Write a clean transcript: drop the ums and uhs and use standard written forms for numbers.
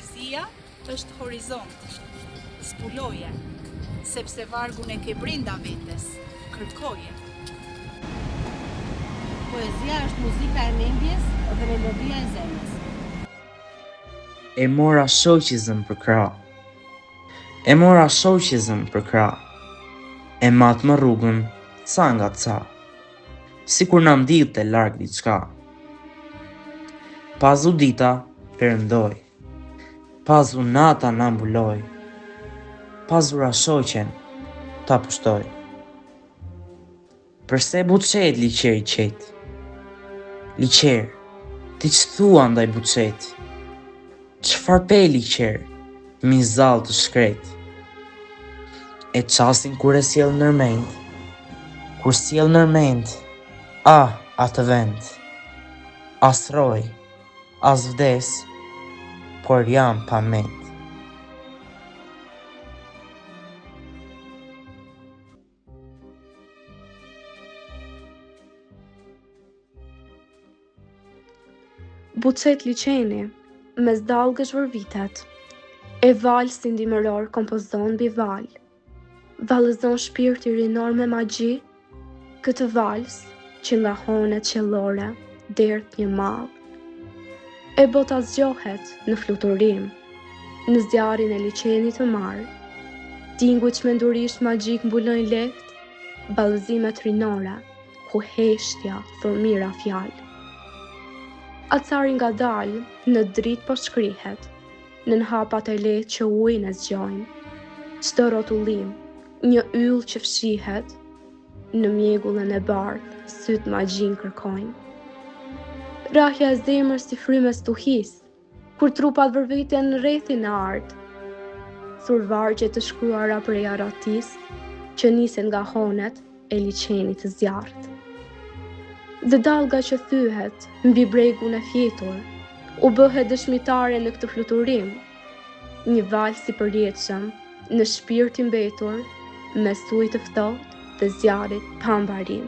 Poezia është horizont, zbuloje, sepse vargun e ke brenda vetes, kërkoje. Poezia është muzika e mendjes dhe melodia e zemrës. E mora shoqizëm për krah. E mora shoqizëm për krah. E mat më rrugën ca nga ca, sikur na mdilte larg diçka. Pazu dita perëndoi, pazu nata na mbuloi, pazura shoqen ta pushtoi. Përse buçet liqeri qet? Liqer, ti ç'thua ndaj buçet? Çfarë pe liqer, mi zall të shkret? E çastin kur e sjell nërmend, kur sjell nërmend, atë vend. As rroj, as vdes, por jam pa mend. Buçet liçeni, mes dallgësh vërvitet, e val si ndimëror kompozon mbi val. Vallëzon shpirti rinor me magji, këtë vals që nga honet qellore derdh një mall. E bota zgjohet në fluturim, në zjarrin e liçenit të marr. Tinguj çmendurish magjik mbulojnë lehtë, ballëzimet rinore, ku heshtja thurmira fjalë. Acari nga dalë, në dritë po shkrihet, në hapat e lehtë që ujin e zgjojnë. Çdo rrotullim, një yll që fshihet, në mjegullën e bardhë, syt magjin kërkojnë. Rrahja e zemrës si frymë stuhis, kur trupat vërviten në rrethin e art. Thurvargje të shkruara prej aratis, që nisen nga honet e liçenit të zjarrt. Dhe dallga që thyhet mbi bregun e fjetur, u bëhet dëshmitare në këtë fluturim. Një vals i përjetshëm në shpirt i mbetur, mes ujit të ftohtë dhe zjarrit pa mbarim.